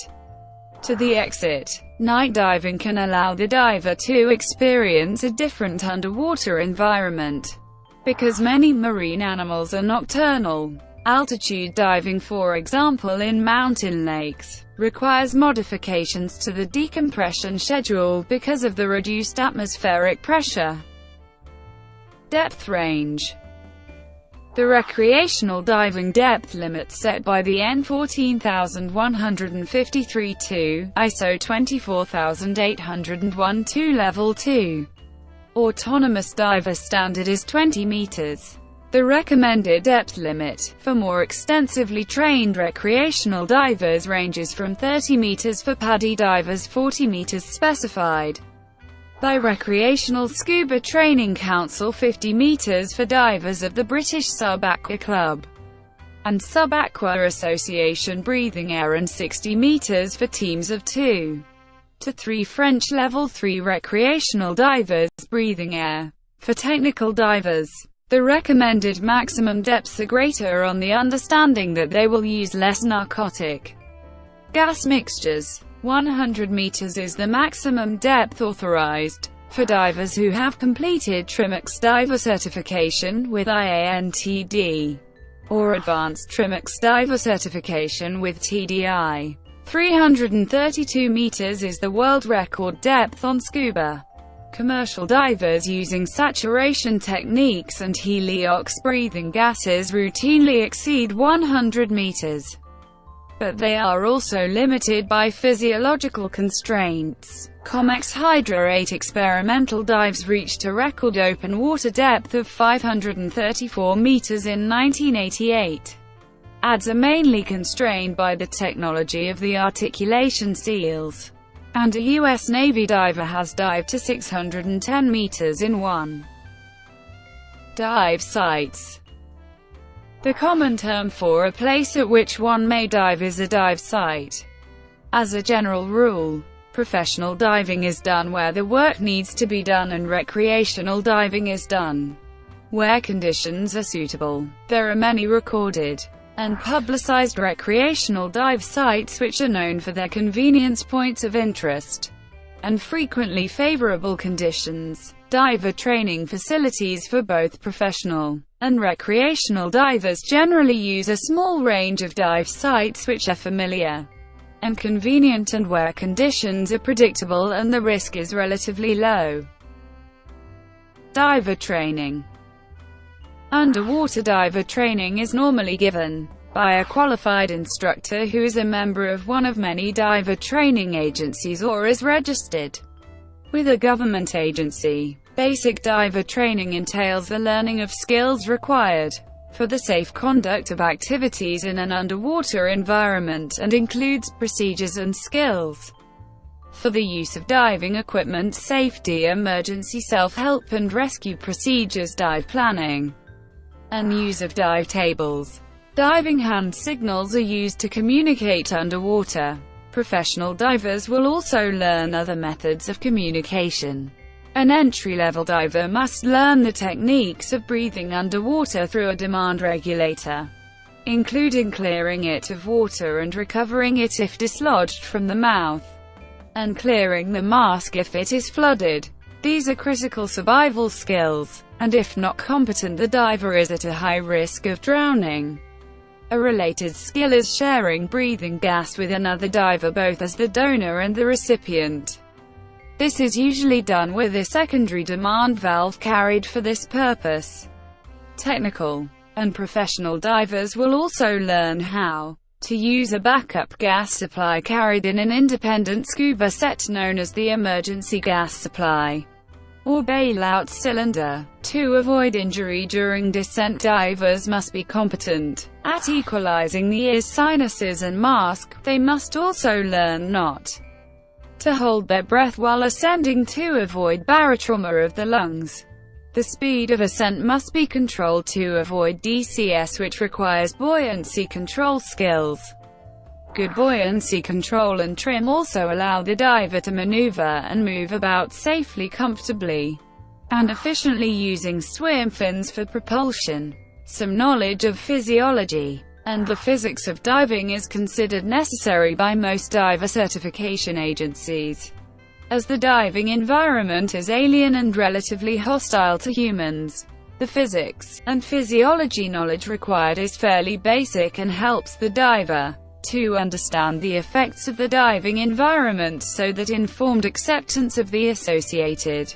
[SPEAKER 1] to the exit. Night diving can allow the diver to experience a different underwater environment because many marine animals are nocturnal. Altitude diving, for example in mountain lakes, requires modifications to the decompression schedule because of the reduced atmospheric pressure. Depth range. The recreational diving depth limit set by the EN 14153-2, ISO 24801-2 Level 2 Autonomous Diver Standard is 20 meters. The recommended depth limit for more extensively trained recreational divers ranges from 30 meters for PADI divers, 40 meters specified by Recreational Scuba Training Council, 50 meters for divers of the British Sub-Aqua Club and Sub-Aqua Association Breathing Air, and 60 meters for teams of 2 to 3 French Level 3 recreational divers, breathing air. For technical divers, the recommended maximum depths are greater on the understanding that they will use less narcotic gas mixtures. 100 meters is the maximum depth authorized for divers who have completed Trimix diver certification with IANTD or advanced Trimix diver certification with TDI. 332 meters is the world record depth on scuba. Commercial divers using saturation techniques and heliox breathing gases routinely exceed 100 meters. But they are also limited by physiological constraints. Comex Hydra 8 experimental dives reached a record open water depth of 534 meters in 1988. ADS are mainly constrained by the technology of the articulation seals, and a U.S. Navy diver has dived to 610 meters in one. Dive sites. The common term for a place at which one may dive is a dive site. As a general rule, professional diving is done where the work needs to be done and recreational diving is done where conditions are suitable. There are many recorded and publicized recreational dive sites which are known for their convenience points of interest and frequently favorable conditions. Diver training facilities for both professional and recreational divers generally use a small range of dive sites which are familiar and convenient and where conditions are predictable and the risk is relatively low. Diver training. Underwater diver training is normally given by a qualified instructor who is a member of one of many diver training agencies or is registered with a government agency. Basic diver training entails the learning of skills required for the safe conduct of activities in an underwater environment and includes procedures and skills for the use of diving equipment, safety, emergency self-help and rescue procedures, dive planning, and use of dive tables. Diving hand signals are used to communicate underwater. Professional divers will also learn other methods of communication. An entry-level diver must learn the techniques of breathing underwater through a demand regulator, including clearing it of water and recovering it if dislodged from the mouth, and clearing the mask if it is flooded. These are critical survival skills, and if not competent, the diver is at a high risk of drowning. A related skill is sharing breathing gas with another diver, both as the donor and the recipient. This is usually done with a secondary demand valve carried for this purpose. Technical and professional divers will also learn how to use a backup gas supply carried in an independent scuba set known as the emergency gas supply or bailout cylinder. To avoid injury during descent, divers must be competent at equalizing the ears, sinuses and mask. They must also learn not to hold their breath while ascending to avoid barotrauma of the lungs. The speed of ascent must be controlled to avoid DCS, which requires buoyancy control skills. Good buoyancy control and trim also allow the diver to maneuver and move about safely, comfortably, and efficiently using swim fins for propulsion. Some knowledge of physiology and the physics of diving is considered necessary by most diver certification agencies, as the diving environment is alien and relatively hostile to humans. The physics and physiology knowledge required is fairly basic and helps the diver to understand the effects of the diving environment so that informed acceptance of the associated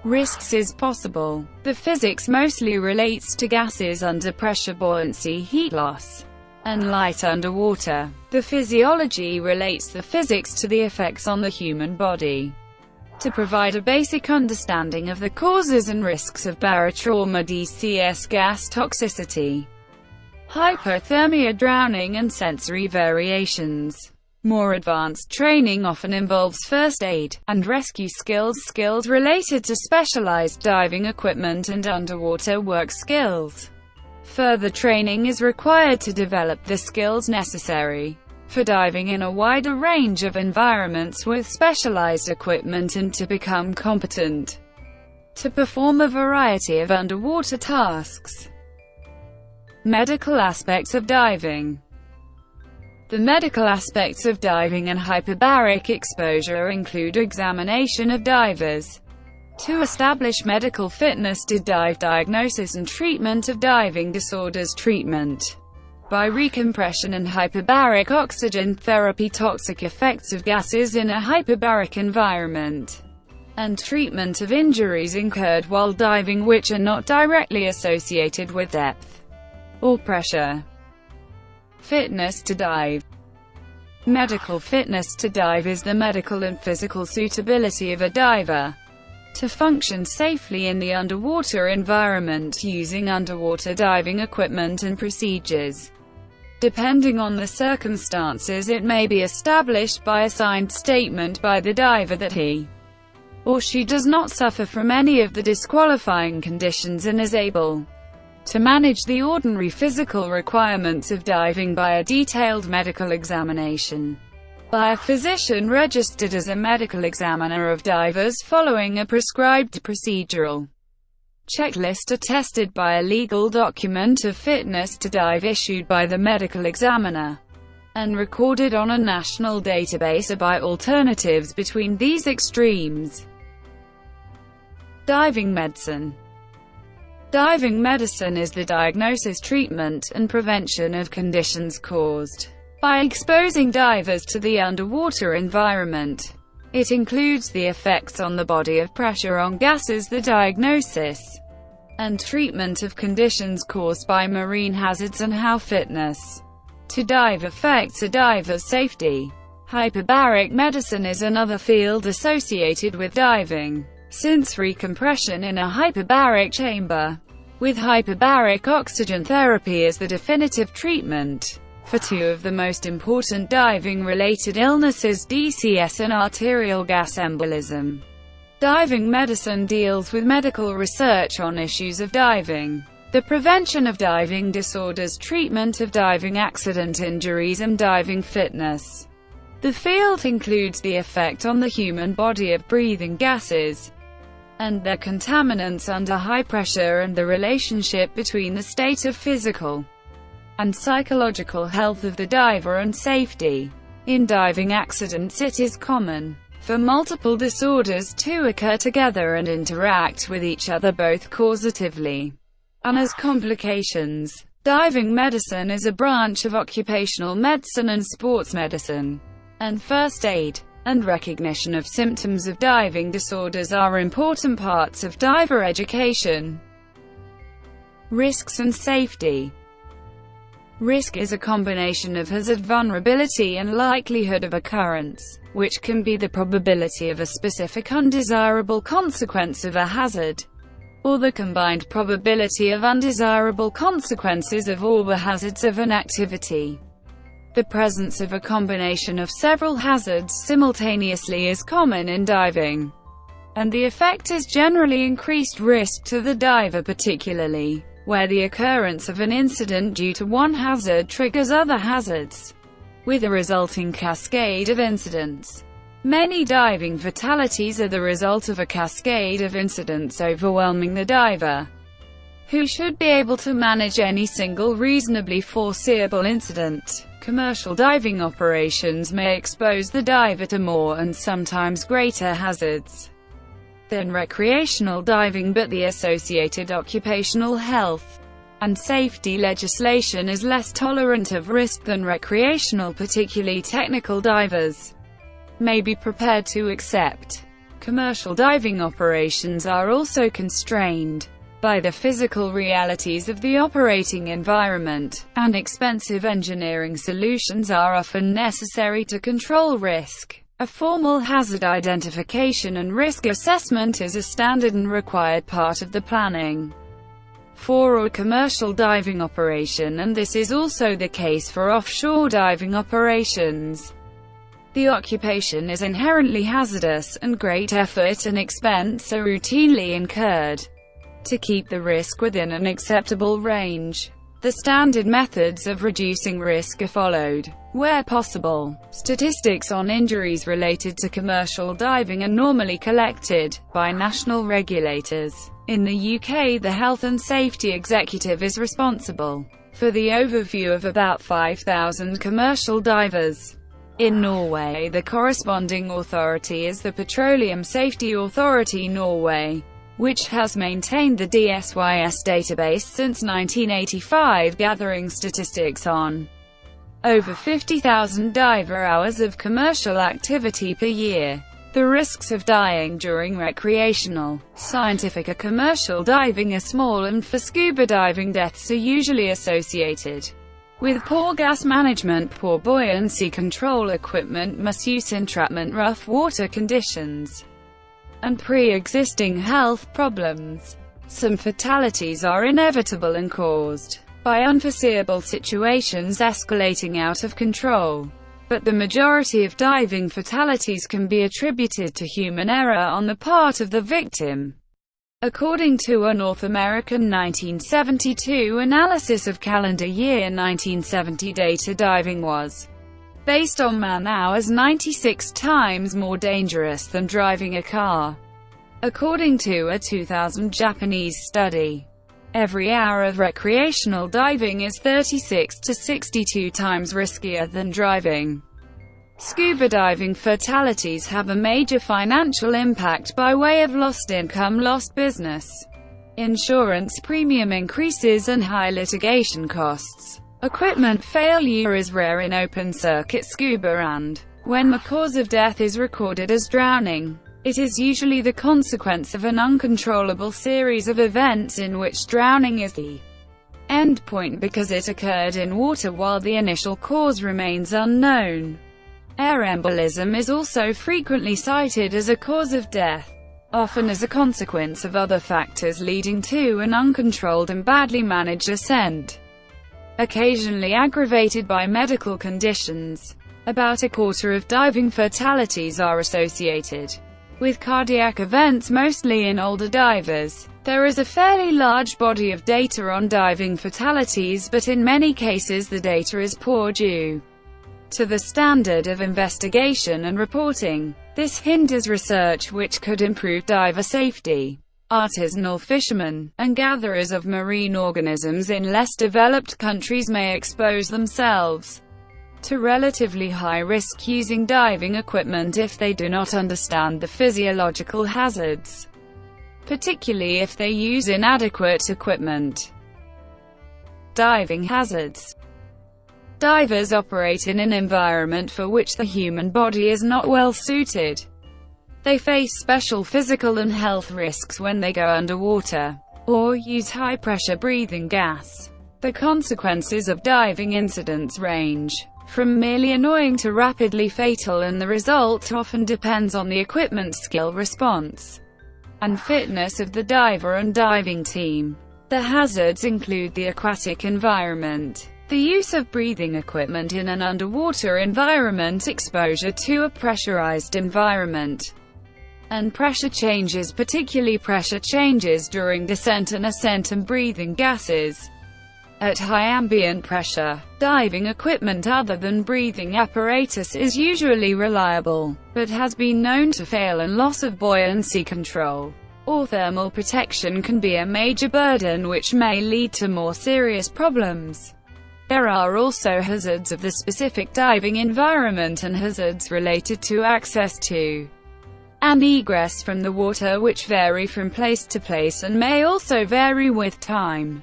[SPEAKER 1] risks is possible. The physics mostly relates to gases under pressure, buoyancy, heat loss, and light underwater. The physiology relates the physics to the effects on the human body. To provide a basic understanding of the causes and risks of barotrauma, DCS, gas toxicity, hypothermia, drowning and sensory variations. More advanced training often involves first aid and rescue skills, skills related to specialized diving equipment and underwater work skills. Further training is required to develop the skills necessary for diving in a wider range of environments with specialized equipment and to become competent to perform a variety of underwater tasks. Medical aspects of diving. The medical aspects of diving and hyperbaric exposure include examination of divers to establish medical fitness to dive, diagnosis and treatment of diving disorders, treatment by recompression and hyperbaric oxygen therapy, toxic effects of gases in a hyperbaric environment, and treatment of injuries incurred while diving which are not directly associated with depth or pressure. Fitness to dive. Medical fitness to dive is the medical and physical suitability of a diver to function safely in the underwater environment using underwater diving equipment and procedures. Depending on the circumstances, it may be established by a signed statement by the diver that he or she does not suffer from any of the disqualifying conditions and is able to manage the ordinary physical requirements of diving by a detailed medical examination by a physician registered as a medical examiner of divers following a prescribed procedural checklist attested by a legal document of fitness to dive issued by the medical examiner, and recorded on a national database by alternatives between these extremes. Diving medicine. Diving medicine is the diagnosis, treatment, and prevention of conditions caused by exposing divers to the underwater environment. It includes the effects on the body of pressure on gases, the diagnosis and treatment of conditions caused by marine hazards, and how fitness to dive affects a diver's safety. Hyperbaric medicine is another field associated with diving. Sensory compression in a hyperbaric chamber, with hyperbaric oxygen therapy as the definitive treatment for two of the most important diving-related illnesses, DCS and arterial gas embolism. Diving medicine deals with medical research on issues of diving, the prevention of diving disorders, treatment of diving accident injuries, and diving fitness. The field includes the effect on the human body of breathing gases and their contaminants under high pressure, and the relationship between the state of physical and psychological health of the diver and safety. In diving accidents, it is common for multiple disorders to occur together and interact with each other both causatively and as complications. Diving medicine is a branch of occupational medicine and sports medicine, and first aid and recognition of symptoms of diving disorders are important parts of diver education. Risks and safety. Risk is a combination of hazard, vulnerability, and likelihood of occurrence, which can be the probability of a specific undesirable consequence of a hazard, or the combined probability of undesirable consequences of all the hazards of an activity. The presence of a combination of several hazards simultaneously is common in diving, and the effect is generally increased risk to the diver, particularly where the occurrence of an incident due to one hazard triggers other hazards, with a resulting cascade of incidents. Many diving fatalities are the result of a cascade of incidents overwhelming the diver, who should be able to manage any single reasonably foreseeable incident. Commercial diving operations may expose the diver to more and sometimes greater hazards than recreational diving, but the associated occupational health and safety legislation is less tolerant of risk than recreational, particularly technical divers may be prepared to accept. Commercial diving operations are also constrained by the physical realities of the operating environment, and expensive engineering solutions are often necessary to control risk. A formal hazard identification and risk assessment is a standard and required part of the planning for a commercial diving operation, and this is also the case for offshore diving operations. The occupation is inherently hazardous, and great effort and expense are routinely incurred to keep the risk within an acceptable range. The standard methods of reducing risk are followed. Where possible, statistics on injuries related to commercial diving are normally collected by national regulators. In the UK, the Health and Safety Executive is responsible for the overview of about 5,000 commercial divers. In Norway, the corresponding authority is the Petroleum Safety Authority Norway, which has maintained the DSYS database since 1985, gathering statistics on over 50,000 diver hours of commercial activity per year. The risks of dying during recreational, scientific or commercial diving are small, and for scuba diving, deaths are usually associated with poor gas management, poor buoyancy control equipment, misuse, entrapment, rough water conditions, and pre-existing health problems. Some fatalities are inevitable and caused by unforeseeable situations escalating out of control, but the majority of diving fatalities can be attributed to human error on the part of the victim. According to a North American 1972 analysis of calendar year 1970 data, diving was, based on man-hours, 96 times more dangerous than driving a car. According to a 2000 Japanese study, every hour of recreational diving is 36 to 62 times riskier than driving. Scuba diving fatalities have a major financial impact by way of lost income, lost business, insurance premium increases and high litigation costs. Equipment failure is rare in open-circuit scuba, and when the cause of death is recorded as drowning, it is usually the consequence of an uncontrollable series of events in which drowning is the endpoint because it occurred in water while the initial cause remains unknown. Air embolism is also frequently cited as a cause of death, often as a consequence of other factors leading to an uncontrolled and badly managed ascent, occasionally aggravated by medical conditions. About a quarter of diving fatalities are associated with cardiac events, mostly in older divers. There is a fairly large body of data on diving fatalities, but in many cases the data is poor due to the standard of investigation and reporting. This hinders research which could improve diver safety. Artisanal fishermen and gatherers of marine organisms in less developed countries may expose themselves to relatively high risk using diving equipment if they do not understand the physiological hazards, particularly if they use inadequate equipment. Diving hazards. Divers operate in an environment for which the human body is not well suited. They face special physical and health risks when they go underwater, or use high-pressure breathing gas. The consequences of diving incidents range from merely annoying to rapidly fatal, and the result often depends on the equipment's skill, response, and fitness of the diver and diving team. The hazards include the aquatic environment, the use of breathing equipment in an underwater environment, exposure to a pressurized environment, and pressure changes, particularly pressure changes during descent and ascent, and breathing gases at high ambient pressure. Diving equipment other than breathing apparatus is usually reliable, but has been known to fail, and loss of buoyancy control or thermal protection can be a major burden which may lead to more serious problems. There are also hazards of the specific diving environment and hazards related to access to and egress from the water, which vary from place to place and may also vary with time.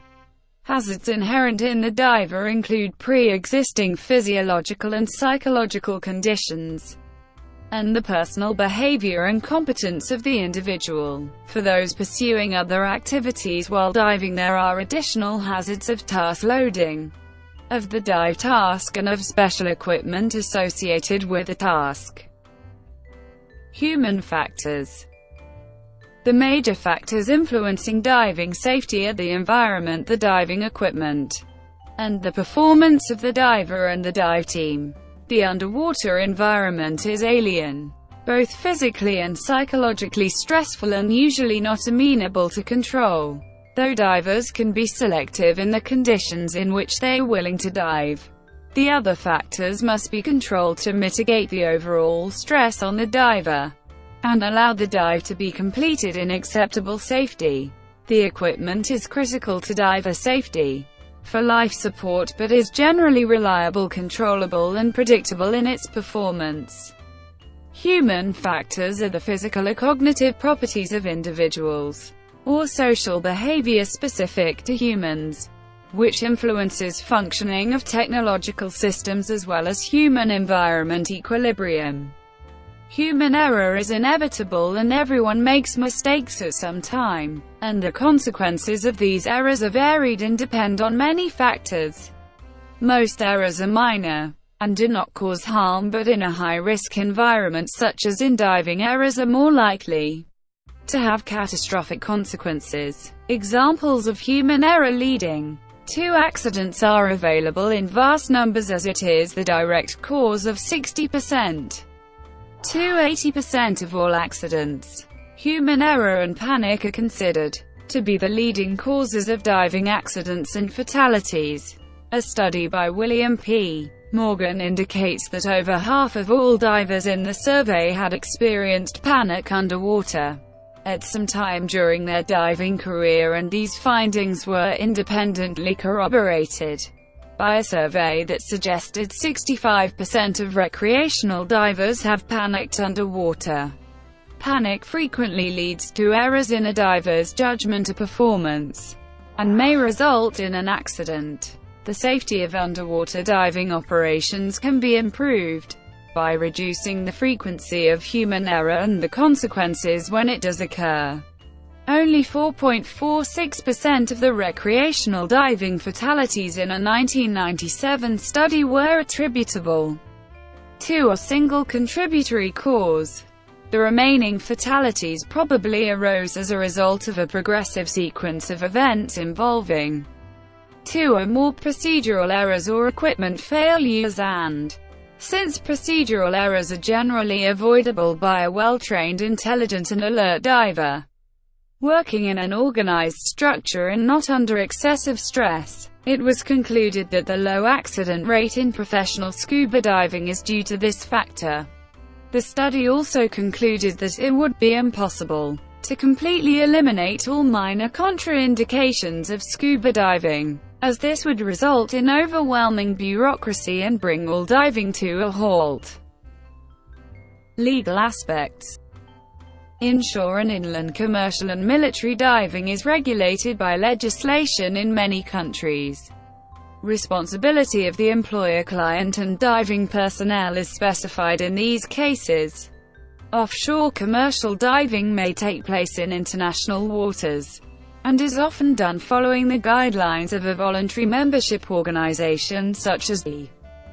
[SPEAKER 1] Hazards inherent in the diver include pre-existing physiological and psychological conditions, and the personal behavior and competence of the individual. For those pursuing other activities while diving, there are additional hazards of task loading of the dive task and of special equipment associated with the task. Human factors. The major factors influencing diving safety are the environment, the diving equipment, and the performance of the diver and the dive team. The underwater environment is alien, both physically and psychologically stressful, and usually not amenable to control, though divers can be selective in the conditions in which they are willing to dive. The other factors must be controlled to mitigate the overall stress on the diver and allow the dive to be completed in acceptable safety. The equipment is critical to diver safety for life support, but is generally reliable, controllable, and predictable in its performance. Human factors are the physical or cognitive properties of individuals or social behavior specific to humans, which influences functioning of technological systems as well as human environment equilibrium. Human error is inevitable, and everyone makes mistakes at some time, and the consequences of these errors are varied and depend on many factors. Most errors are minor and do not cause harm, but in a high-risk environment such as in diving, errors are more likely to have catastrophic consequences. Examples of human error leading to accidents are available in vast numbers, as it is the direct cause of 60% to 80% of all accidents. Human error and panic are considered to be the leading causes of diving accidents and fatalities. A study by William P. Morgan indicates that over half of all divers in the survey had experienced panic underwater. at some time during their diving career, and these findings were independently corroborated by a survey that suggested 65% of recreational divers have panicked underwater. Panic frequently leads to errors in a diver's judgment or performance, and may result in an accident. The safety of underwater diving operations can be improved by reducing the frequency of human error and the consequences when it does occur. Only 4.46% of the recreational diving fatalities in a 1997 study were attributable to a single contributory cause. The remaining fatalities probably arose as a result of a progressive sequence of events involving two or more procedural errors or equipment failures, and since procedural errors are generally avoidable by a well-trained, intelligent and alert diver, working in an organized structure and not under excessive stress, it was concluded that the low accident rate in professional scuba diving is due to this factor. The study also concluded that it would be impossible to completely eliminate all minor contraindications of scuba diving, as this would result in overwhelming bureaucracy and bring all diving to a halt. Legal aspects. Inshore and inland commercial and military diving is regulated by legislation in many countries. Responsibility of the employer, client and diving personnel is specified in these cases. Offshore commercial diving may take place in international waters, and is often done following the guidelines of a voluntary membership organization such as the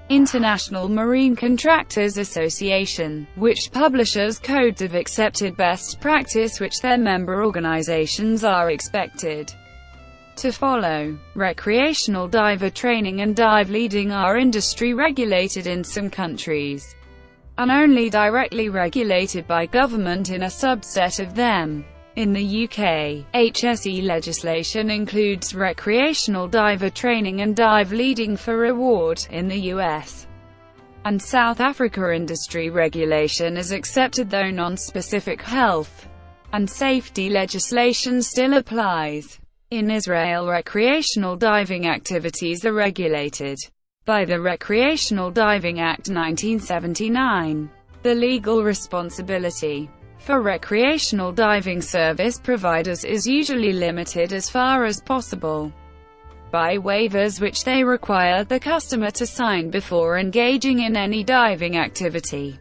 [SPEAKER 1] International Marine Contractors Association, which publishes codes of accepted best practice which their member organizations are expected to follow. Recreational diver training and dive leading are industry regulated in some countries, and only directly regulated by government in a subset of them. In the UK, HSE legislation includes recreational diver training and dive leading for reward. In the US and South Africa, industry regulation is accepted, though non-specific health and safety legislation still applies. In Israel, recreational diving activities are regulated by the Recreational Diving Act 1979. The legal responsibility for recreational diving service providers is usually limited as far as possible by waivers which they require the customer to sign before engaging in any diving activity.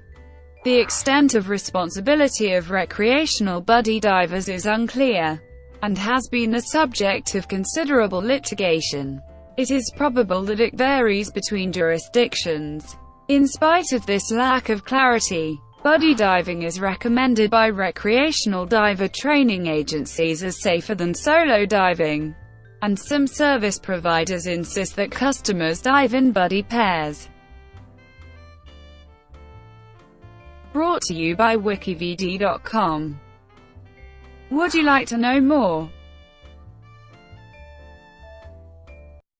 [SPEAKER 1] The extent of responsibility of recreational buddy divers is unclear, and has been the subject of considerable litigation. It is probable that it varies between jurisdictions. In spite of this lack of clarity, buddy diving is recommended by recreational diver training agencies as safer than solo diving, and some service providers insist that customers dive in buddy pairs. Brought to you by WikiVidi.com. Would you like to know more?